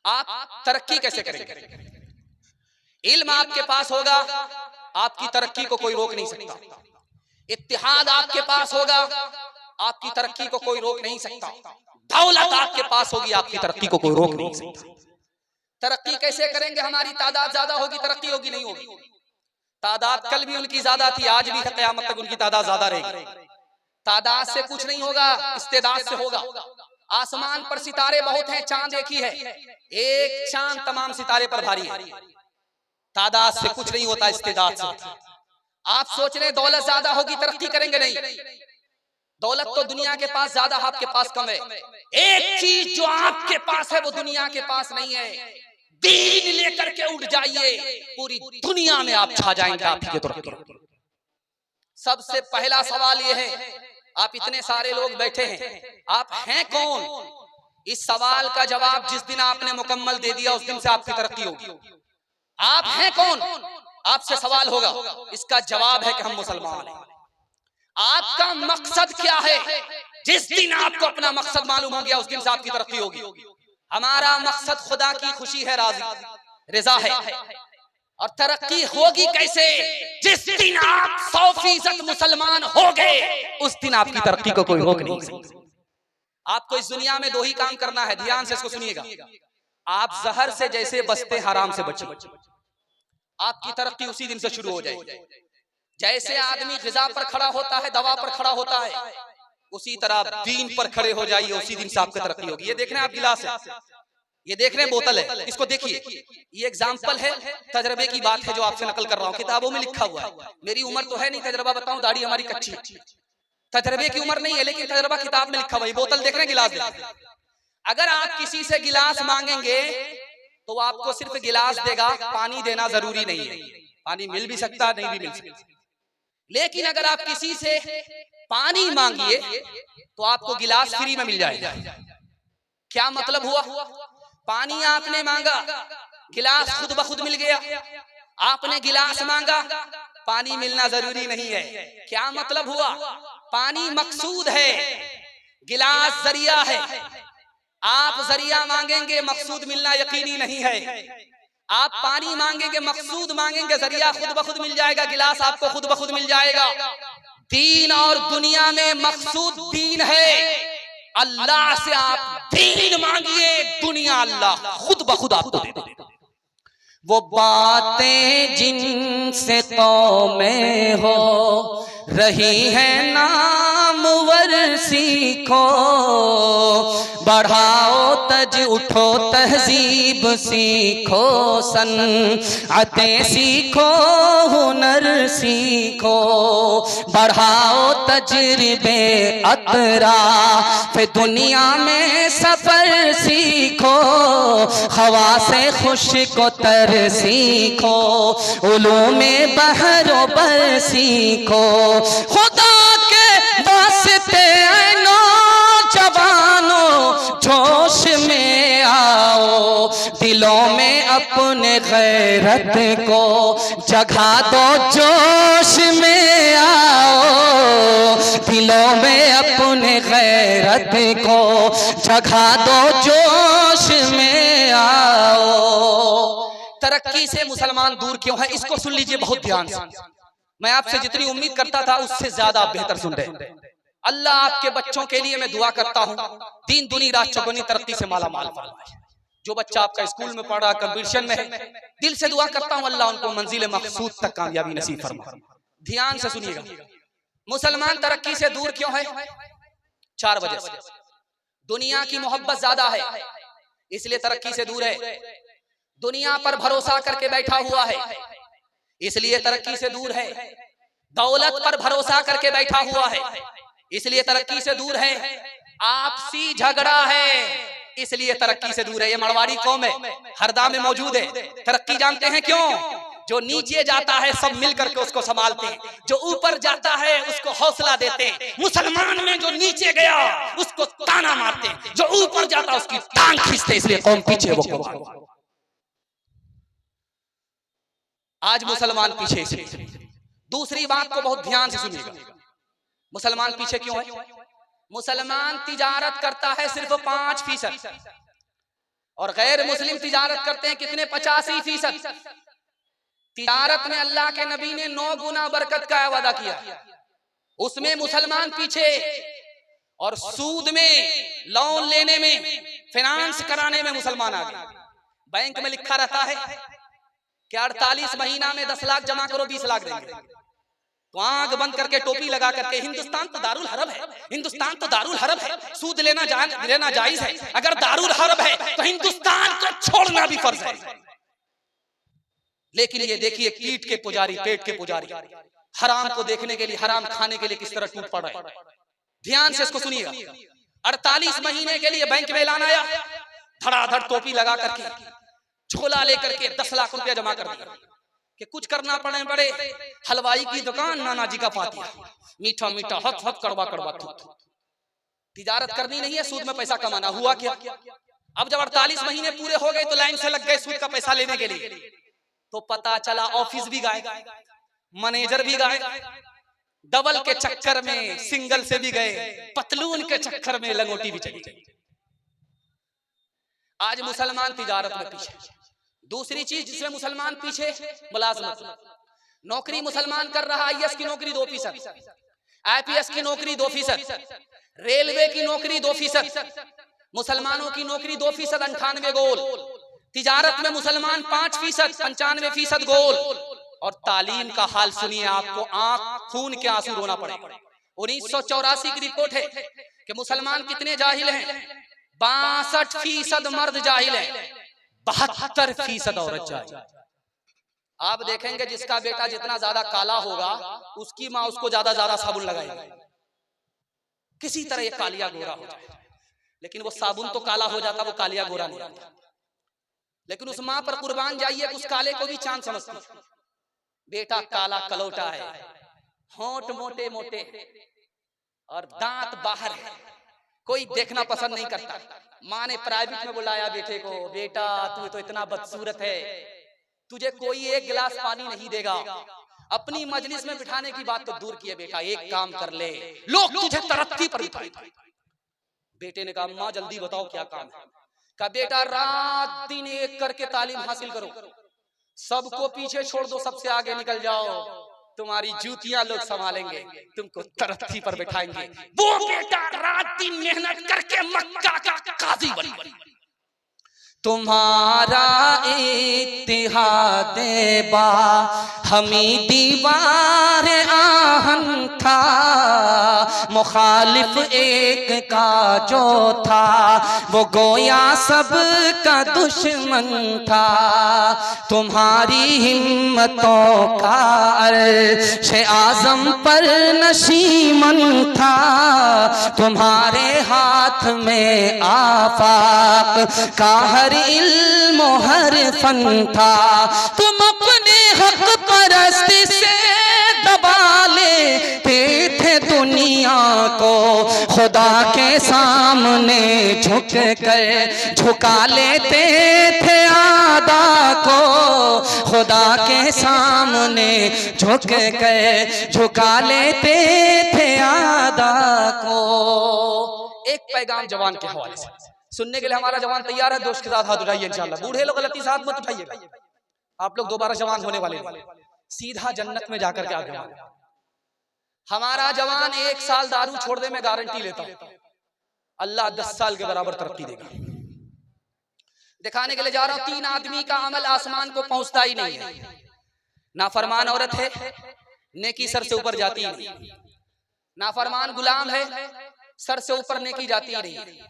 आप तरक्की कैसे करेंगे? इल्म आपके पास होगा, आपकी तरक्की को कोई रोक नहीं सकता। इत्तिहाद आपके पास होगा, आपकी तरक्की को कोई रोक नहीं सकता। दौलत आपके पास होगी, आपकी तरक्की को कोई रोक नहीं सकता। तरक्की कैसे करेंगे? हमारी तादाद ज्यादा होगी, तरक्की होगी नहीं होगी? तादाद कल भी उनकी ज्यादा थी, आज भी है, क़यामत तक उनकी तादाद ज्यादा रहेगी। तादाद से कुछ नहीं होगा, इस्तेदाद से होगा। आसमान पर सितारे बहुत हैं, चांद एक ही है, एक चांद तमाम सितारे पर भारी है। तादाद से कुछ नहीं होता, इस्तेदाद से होता। आप सोच रहे दौलत ज्यादा होगी तरक्की करेंगे? नहीं, दौलत तो दुनिया के पास ज्यादा, आपके पास कम है। एक चीज जो आपके पास है वो दुनिया के पास नहीं है। दीन लेकर के उठ जाइए, पूरी दुनिया में आप छा जाएंगे, आपकी तरक्की। सबसे पहला सवाल ये है, आप इतने सारे लोग बैठे हैं, आप हैं कौन? इस सवाल का जवाब जिस दिन आपने मुकम्मल दे दिया, उस दिन से आपकी तरक्की होगी। आप हैं कौन? आपसे सवाल होगा, इसका जवाब है कि हम मुसलमान हैं। आपका मकसद क्या है? जिस दिन आपको अपना मकसद मालूम हो गया, उस दिन से आपकी तरक्की होगी। हमारा मकसद खुदा की खुशी है, रजा है। और तरक्की होगी कैसे? जिस दिन आप 100% मुसलमान हो गए, उस दिन आपकी तरक्की को कोई रोक नहीं सकता। आपको इस दुनिया में दो ही काम करना है, ध्यान से इसको सुनिएगा। आप जहर से जैसे बचते, हराम से बचिए। आपकी तरक्की उसी दिन से शुरू हो जाएगी। जैसे आदमी ग़िज़ा पर खड़ा होता है, दवा पर खड़ा होता है, उसी तरह दीन पर खड़े हो जाइए, उसी दिन से आपकी तरक्की होगी। ये देख रहे हैं आप गिलास है, ये देख रहे हैं बोतल है, इसको देखिए। ये एग्जाम्पल है, तजर्बे की बात है जो आपसे नकल कर रहा हूँ, किताबों में लिखा हुआ है। मेरी उम्र तो है नहीं, तजर्बा बताऊं, दाढ़ी हमारी कच्ची है, तजर्बे की उम्र नहीं है, लेकिन तजर्बा किताब में लिखा हुआ है। बोतल देख रहे हैं, गिलास देख रहे हैं। अगर आप किसी से गिलास मांगेंगे तो आपको सिर्फ गिलास देगा, पानी देना जरूरी नहीं है। पानी मिल भी सकता, नहीं भी मिल सकता। लेकिन अगर आप किसी से पानी मांगिए तो आपको गिलास फ्री में मिल जाएगा। क्या मतलब हुआ? पानी आपने मांगा, गिलास खुद ब खुद मिल गया। आपने गिलास मांगा, पानी मिलना जरूरी नहीं है। क्या मतलब हुआ? पानी मकसूद है, गिलास जरिया है। आप जरिया मांगेंगे, मकसूद मिलना यकीनी नहीं है। आप पानी मांगेंगे, मकसूद मांगेंगे, जरिया खुद ब खुद मिल जाएगा, गिलास आपको खुद ब खुद मिल जाएगा। दीन और दुनिया में मकसूद दीन है। अल्लाह से आप दीन मांगिए, दुनिया अल्लाह खुद ब खुद आपको दे देगा। वो बातें जिनसे कौमें हो रही है नामवर सीखो, बढ़ाओ तज उठो तहजीब सीखो, सनअतें सीखो हुनर सीखो, बढ़ाओ तजर्बे अतराफ दुनिया में सफर सीखो, हवा से खुश को तर सीखो, उलूमे बहरो बर सीखो। खुदा के वास्ते नौजवानों जोश में आओ, दिलों में अपने गैरत को जगा दो, जोश में आओ, दिलों में अपने गैरत को जगा दो, जोश में आओ। तरक्की से मुसलमान दूर क्यों है? इसको सुन लीजिए बहुत ध्यान से। मैं आपसे जितनी उम्मीद करता था उससे ज्यादा आप बेहतर सुन रहे हैं। अल्लाह आपके बच्चों के लिए मैं दुआ करता हूँ, दिन दुनी रात चौगुनी तरक्की से माला माल फरमाए। जो बच्चा आपका स्कूल में पढ़ रहा, कंपटीशन में है, दिल से दुआ करता हूँ अल्लाह उनको मंजिल मकसूद तक कामयाबी नसीब फरमाए। ध्यान से सुनिएगा, मुसलमान तरक्की से दूर क्यों है? 4 वजह से। दुनिया की मोहब्बत ज्यादा है, इसलिए तरक्की से दूर है। दुनिया पर भरोसा करके बैठा हुआ है, इसलिए तरक्की से दूर है। दौलत पर भरोसा करके बैठा हुआ है, इसलिए तरक्की से दूर है। आपसी झगड़ा है, इसलिए तरक्की से दूर है। ये मरवाड़ी कौम है, हरदा में मौजूद है। तरक्की जानते हैं क्यों? जो नीचे जाता है सब मिल करके उसको संभालते हैं, जो ऊपर जाता है उसको हौसला देते हैं। मुसलमान में जो नीचे गया उसको ताना मारते हैं, जो ऊपर जाता है उसकी टांग खींचते, इसलिए कौम पीछे वो कौम। आज मुसलमान पीछे से। दूसरी बात को बहुत ध्यान से सुनिएगा, मुसलमान पीछे क्यों है? मुसलमान तिजारत करता है सिर्फ 5%, और गैर मुस्लिम तिजारत करते हैं कितने? 85%। तिजारत में अल्लाह के नबी ने 9 गुना बरकत का वादा किया, उसमें मुसलमान पीछे। और सूद में, लोन लेने में, फाइनेंस कराने में मुसलमान आगे। बैंक में लिखा रहता है कि 48 महीना में 10 लाख जमा करो, 20 लाख देंगे। तो आंख बंद करके, टोपी लगा करके, हिंदुस्तान तो दारुल हरब है, हिंदुस्तान तो दारुल हरब है, सूद लेना जायज है, अगर दारुल हरब है तो हिंदुस्तान को छोड़ना भी फर्ज है। लेकिन ये देखिए, कीट के पुजारी, पेट के पुजारी, हराम को देखने के लिए, हराम खाने के लिए किस तरह टूट पड़ रहे हैं। ध्यान से इसको सुनिएगा। 48 महीने के लिए बैंक में ऐलान आया, धड़ाधड़ टोपी लगा करके, झोला लेकर के 10 लाख रुपया जमा कर दिया कि कुछ करना पड़े। हलवाई की दुकान, नाना जी का फातिहा, मीठा मीठा, हथ हथ, कड़वा कड़वा, तिजारत करनी नहीं है, सूद में पैसा कमाना। हुआ क्या? अब जब 48 महीने पूरे हो गए तो लाइन से लग गए सूद का पैसा लेने के लिए। तो पता चला ऑफिस भी गए, मैनेजर भी गए, डबल के चक्कर में सिंगल से भी गए, पतलून के चक्कर में लंगोटी भी चली गई। आज मुसलमान तिजारत में पीछे। दूसरी चीज जिसमें मुसलमान पीछे, मुलाजमत। नौकरी मुसलमान कर रहा, IAS की नौकरी 2%, IPS की नौकरी 2%, रेलवे की नौकरी 2%, मुसलमानों की नौकरी 2%, 98 गोल। तिजारत में मुसलमान 5%, 95% गोल। और तालीम का हाल सुनिए, आपको आंख खून के आंसू रोना पड़ेगा। 1984 की रिपोर्ट है कि मुसलमान कितने जाहिल हैं? 62% मर्द जाहिल है, 72% औरत जाहिल। आप देखेंगे जिसका बेटा जितना ज्यादा काला होगा, उसकी माँ उसको ज्यादा साबुन लगाएगी, किसी तरह ये कालिया गोरा हो जाए। लेकिन वो साबुन तो काला हो जाता, वो कालिया गोरा नहीं होता। लेकिन उस माँ पर कुर्बान जाइए, उस काले को भी चांद समझती। बेटा काला कलौटा है, होंठ मोटे मोटे और दांत बाहर है, कोई देखना पसंद नहीं करता। माँ ने प्राइवेट में बुलाया बेटे को, बेटा तू तो इतना बदसूरत है, तुझे कोई एक गिलास पानी नहीं देगा। अपनी मजलिस में बिठाने की बात तो दूर किए, बेटा एक काम कर ले, लोग तुझे तरक्की पर बिठाएंगे। बेटे ने कहा माँ जल्दी बताओ क्या काम है। कहा बेटा रात दिन एक करके तालीम हासिल करो, सबको पीछे छोड़ दो, सबसे आगे निकल जाओ, तुम्हारी जूतियां लोग संभालेंगे, तुमको तरक्की पर बिठाएंगे। वो बेटा रात दिन मेहनत करके मक्का का काजी बन। तुम्हारा इत्तिहाद बा हमी दीवार आहन था, मुखालिफ एक का जो था वो गोया सब का दुश्मन था। तुम्हारी हिम्मतों का अर्श आज़म पर नशीमन था, तुम्हारे हाथ में आफाक का हर इल्म हर फन था। तुम अपने हक परस्ती से दबा लेते थे दुनिया को, खुदा के सामने झुक कर झुका लेते थे आदा को, खुदा के सामने झुक कर झुका लेते थे आदा को। एक पैगाम जवान के हवाले से सुनने के लिए हमारा जवान तैयार है? दोस्त के साथ हाथ उठाइए इंशाल्लाह। बूढ़े लोग गलती से हाथ मत उठाइएगा, आप लोग दोबारा जवान होने वाले हैं, सीधा जन्नत में जाकर के आगे। हमारा जवान 1 साल दारू छोड़ने में गारंटी लेता है, अल्लाह 10 साल के बराबर तरक्की देगा। दिखाने के लिए जा रहा हूं, 3 आदमी का अमल आसमान को पहुंचता ही नहीं है। नाफरमान औरत है, नेकी सर से ऊपर जाती नहीं। नाफरमान गुलाम है, सर से ऊपर नेकी जाती नहीं।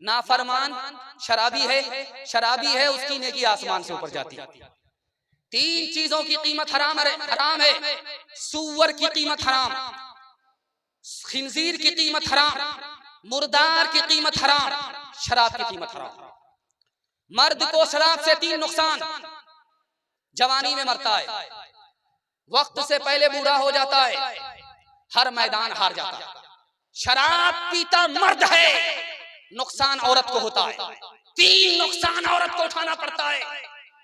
नाफरमान शराबी है, उसकी नेकी आसमान से ऊपर जाती है। 3 चीजों की कीमत हराम है। सूअर की कीमत हराम, खिंजीर की कीमत हराम, मुर्दार की कीमत हराम, शराब की कीमत हराम। मर्द को शराब से 3 नुकसान, जवानी में मरता है, वक्त से पहले बूढ़ा हो जाता है, हर मैदान हार जाता है। शराब पीता मर्द है, नुकसान औरत को होता है। 3 नुकसान औरत को उठाना पड़ता है।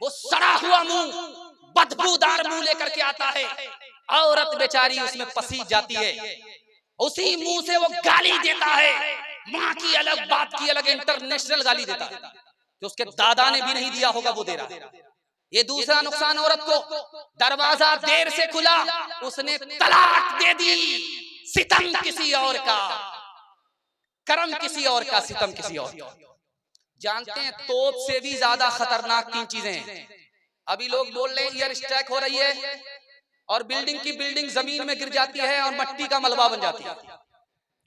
वो सड़ा हुआ मुंह, बदबूदार मुंह लेकर के आता है, औरत बेचारी उसमें पसीज जाती है, उसी मुंह से वो गाली देता है, माँ की अलग, बाप की अलग, इंटरनेशनल गाली देता है। कि उसके दादा ने भी नहीं दिया होगा वो दे रहा है। ये दूसरा नुकसान औरत को, दरवाजा देर से खुला, उसने तलाक दे दी। सितम किसी और का, करम किसी और का, सितम किसी और का। जानते हैं तोप से भी ज्यादा खतरनाक 3 चीजें हैं। अभी लोग बोल रहे हैं एयर स्ट्राइक हो रही है और बिल्डिंग की बिल्डिंग जमीन में गिर जाती है और मट्टी का मलबा बन जाती है,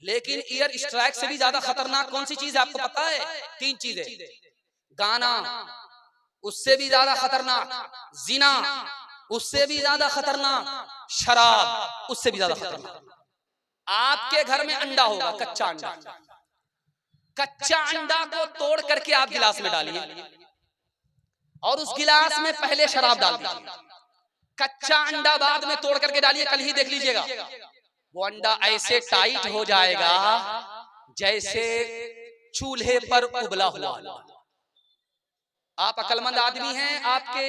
लेकिन एयर स्ट्राइक से भी ज्यादा खतरनाक कौन सी चीज है आपको पता है? 3 चीजें। गाना, उससे भी ज्यादा खतरनाक जिना, उससे भी ज्यादा खतरनाक शराब, उससे भी ज्यादा खतरनाक। आपके घर में अंडा होगा, कच्चा अंडा, कच्चा अंडा को तोड़ करके आप गिलास में डालिए और उस गिलास में पहले शराब डाल दीजिए। कच्चा अंडा बाद में तोड़ करके डालिए, कल ही देख लीजिएगा वो अंडा ऐसे टाइट हो जाएगा जैसे चूल्हे पर उबला हुआ। आप अक्लमंद आदमी हैं, आपके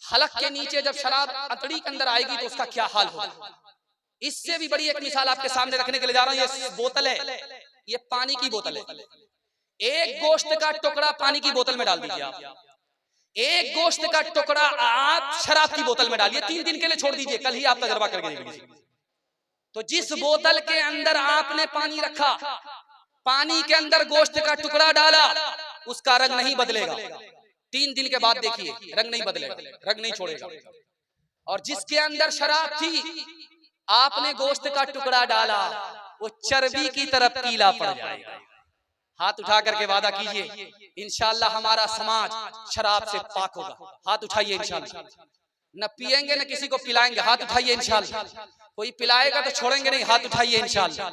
हलक के नीचे जब शराब अतड़ी के अंदर आएगी तो उसका क्या हाल होगा। इससे भी बड़ी एक मिसाल आपके सामने रखने के लिए जा रहा हूं। ये बोतल है, ये पानी की बोतल है। एक गोश्त का टुकड़ा पानी की बोतल में डाल दीजिए आप, एक गोश्त का टुकड़ा आप शराब की बोतल में डालिए, 3 दिन के लिए छोड़ दीजिए, कल ही आप तजर्बा करके देख लीजिए। तो जिस बोतल के अंदर आपने पानी रखा, पानी के अंदर गोश्त का टुकड़ा डाला, उसका रंग नहीं बदलेगा। 3 दिन के बाद देखिए रंग नहीं बदलेगा, रंग नहीं छोड़ेगा। और जिसके अंदर शराब थी, आपने गोश्त का टुकड़ा डाला, वो चर्बी की तरफ पीला पड़ जाएगा। हाथ उठा करके वादा कीजिए इंशाअल्लाह हमारा समाज शराब से पाक होगा। हाथ उठाइए इंशाअल्लाह। न पिएंगे न किसी को पिलाएंगे, हाथ उठाइए इंशाअल्लाह। कोई पिलाएगा तो छोड़ेंगे नहीं, हाथ उठाइए इंशाअल्लाह।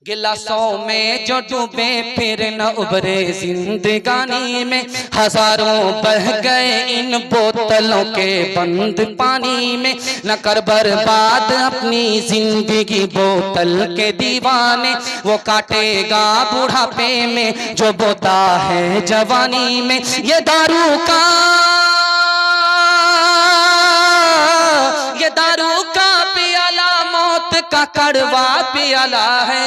गिलासों में जो डूबे फिर न उभरे जिंदगानी में, हजारों बह गए इन बोतलों के बंद पानी में। न कर बर्बाद अपनी जिंदगी बोतल के दीवाने, वो काटेगा बुढ़ापे में जो बोता है जवानी में। ये दारू का पियाला मौत का कड़वा पियाला है।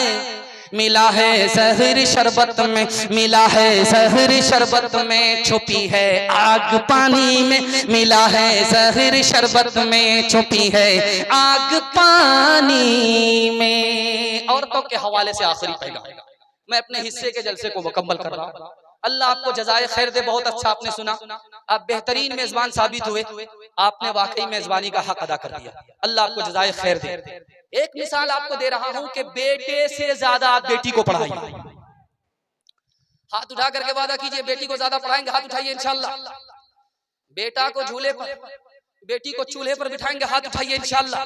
मिला है जहर शरबत में, मिला है जहर शरबत में, छुपी है आग पानी में। मिला है जहर शरबत में, छुपी है आग पानी में। औरतों के हवाले से आखिरी पैगाम मैं अपने हिस्से के जलसे को मुकम्मल कर रहा हूँ। अल्लाह आपको जज़ाए खैर दे। बहुत अच्छा आपने सुना, आप बेहतरीन मेजबान साबित हुए, आपने वाकई मेजबानी का हक अदा कर दिया। अल्लाह आपको जज़ाए खैर दे। एक मिसाल आपको दे रहा हूं कि बेटे से ज्यादा आप बेटी को पढ़ाइए। हाथ उठा करके वादा कीजिए बेटी को ज्यादा पढ़ाएंगे, हाथ उठाइए इंशाअल्लाह। बेटा को झूले पर, बेटी को चूल्हे पर बिठाएंगे, हाथ उठाइए इंशाअल्लाह।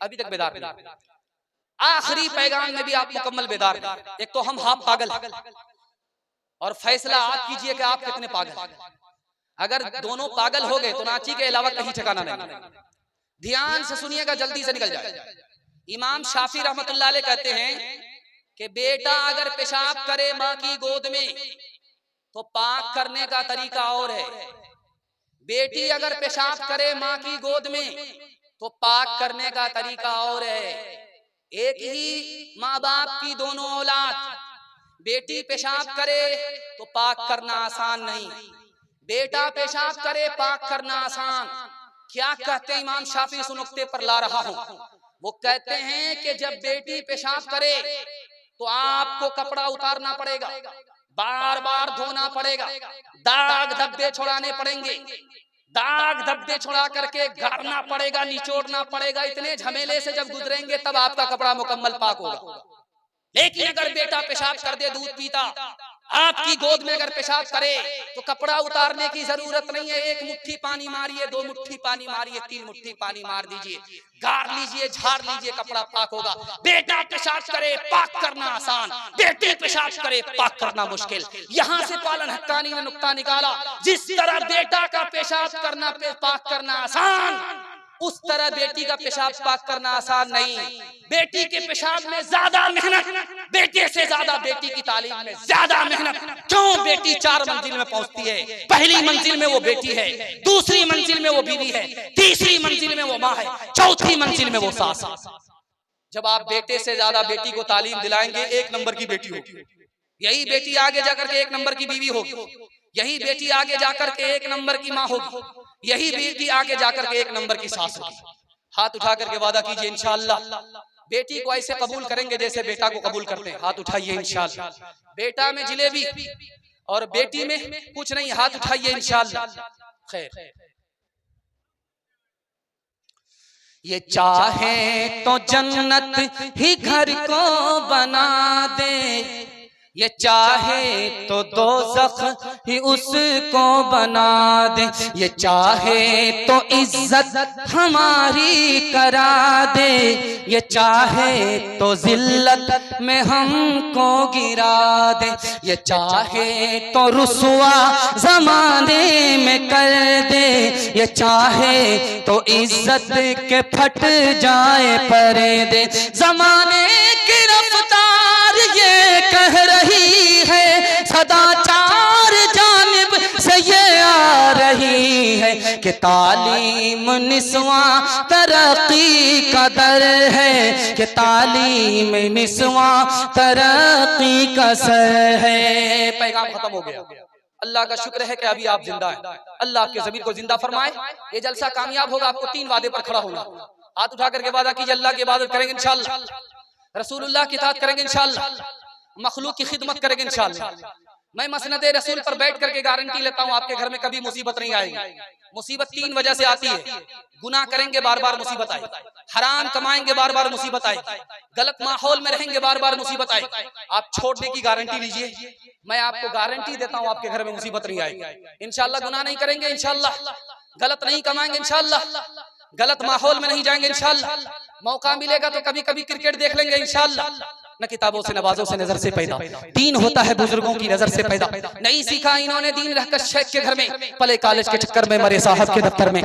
अभी तक बेदार, आखिरी पैगाम में भी आप मुकम्मल बेदार। एक तो हम हाफ पागल और फैसला आप कीजिए कि आप कितने पागल। अगर दोनों पागल हो गए तो नाची के अलावा कहीं ठिकाना नहीं। ध्यान से सुनिएगा, जल्दी से निकल जाए। इमाम शाफी रहमतुल्लाह अलैह कहते हैं कि बेटा अगर पेशाब करे माँ की गोद में तो पाक करने का तरीका और है, बेटी अगर पेशाब करे माँ की गोद में तो पाक करने का तरीका और है। एक ही माँ बाप की दोनों औलाद, बेटी पेशाब करे तो पाक करना आसान नहीं, बेटा पेशाब करे पाक करना आसान। क्या कहते हैं इमाम शाफी, इस नुक्ते पर ला रहा हूं। वो कहते हैं कि जब बेटी पेशाब करे तो आपको कपड़ा उतारना पड़ेगा, बार बार धोना पड़ेगा, दाग धब्बे छुड़ाने पड़ेंगे, दाग धब्बे छुड़ा करके गाड़ना पड़ेगा, निचोड़ना पड़ेगा। इतने झमेले से जब गुजरेंगे तब आपका कपड़ा मुकम्मल पाक होगा। लेकिन अगर बेटा पेशाब कर दे, दूध पीता, आपकी गोद में अगर पेशाब करे तो कपड़ा उतारने की जरूरत नहीं है। 1 मुट्ठी पानी मारिए, 2 मुट्ठी पानी मारिए, 3 मुट्ठी पानी मार दीजिए, गाड़ लीजिए, झाड़ लीजिए, कपड़ा पाक होगा। बेटा पेशाब करे पाक करना आसान, बेटी पेशाब करे पाक करना मुश्किल। यहाँ से पालन हक्कानी ने नुक्ता निकाला, जिस तरह बेटा का पेशाब करना पाक करना आसान, उस तरह बेटी का पेशाब पाक करना आसान नहीं। बेटी के पेशाब में ज्यादा मेहनत, बेटे से ज्यादा बेटी की तालीम में ज्यादा मेहनत। क्यों? बेटी 4 मंजिल में पहुंचती है। पहली मंजिल में वो बेटी है, दूसरी मंजिल में वो बीवी है, तीसरी मंजिल में वो माँ है, चौथी मंजिल में वो सास। जब आप बेटे से ज्यादा बेटी को तालीम दिलाएंगे, 1 नंबर की बेटी होगी। यही बेटी आगे जाकर के एक नंबर की बीवी होगी, यही बेटी आगे जाकर के एक नंबर की माँ होगी, यही बेटी आगे जाकर के एक नंबर की सास होगी। हाथ उठा करके वादा कीजिए इंशाअल्लाह बेटी को ऐसे कबूल करेंगे जैसे बेटा को कबूल करते हैं। हाथ उठाइए इंशाअल्लाह। बेटा में जिलेबी और बेटी में कुछ नहीं, हाथ उठाइए इंशाअल्लाह। खैर, ये चाहे तो जन्नत ही घर को बना दे, ये चाहे तो दोज़ख ही उसको बना दे, ये चाहे तो इज्जत हमारी करा दे, ये चाहे तो जिल्लत में हमको गिरा दे, ये चाहे तो रुसवा ज़माने में कर दे, ये चाहे तो इज्जत के फट जाए पर्दे। ज़माने की रफ्तार ये कह रही है, सदाचार जानिब से ये आ रही है कि तालीम निस्वा तरक्की का दर है, कि तालीम निस्वा तरक्की का सर है। पैगाम खत्म हो गया। अल्लाह का शुक्र है कि अभी आप जिंदा हैं। अल्लाह आपके ज़मीर को जिंदा फरमाए। ये जलसा कामयाब होगा, आपको 3 वादे पर खड़ा होना। हाथ उठा करके वादा कीजिए अल्लाह की इबादत करेंगे इंशाअल्लाह, रसूलुल्लाह की इताअत करेंगे इंशाअल्लाह, मखलूक की खिदमत करेंगे इंशाअल्लाह। मैं मसनदे रसूल पर बैठ करके गारंटी लेता हूँ आपके घर में कभी मुसीबत नहीं आएगी। मुसीबत 3 वजह से आती है। गुनाह करेंगे बार बार मुसीबत आए, हराम कमाएंगे बार बार मुसीबत आए, गलत माहौल में रहेंगे बार बार मुसीबत आए। आप छोड़ने की गारंटी लीजिए, मैं आपको गारंटी देता हूँ आपके घर में मुसीबत नहीं आएगी इंशाअल्लाह। गुनाह नहीं करेंगे इंशाअल्लाह, गलत नहीं कमाएंगे इंशाअल्लाह, गलत माहौल में नहीं जाएंगे इंशाअल्लाह। मौका मिलेगा तो कभी कभी क्रिकेट देख लेंगे इंशाअल्लाह। न किताबों से नवाजों से नजर से पैदा, दीन होता है बुजुर्गों की नजर से पैदा। नहीं सीखा इन्होंने दीन रहकर शेख के घर में, पले कॉलेज के चक्कर में, मरे साहब के दफ्तर में,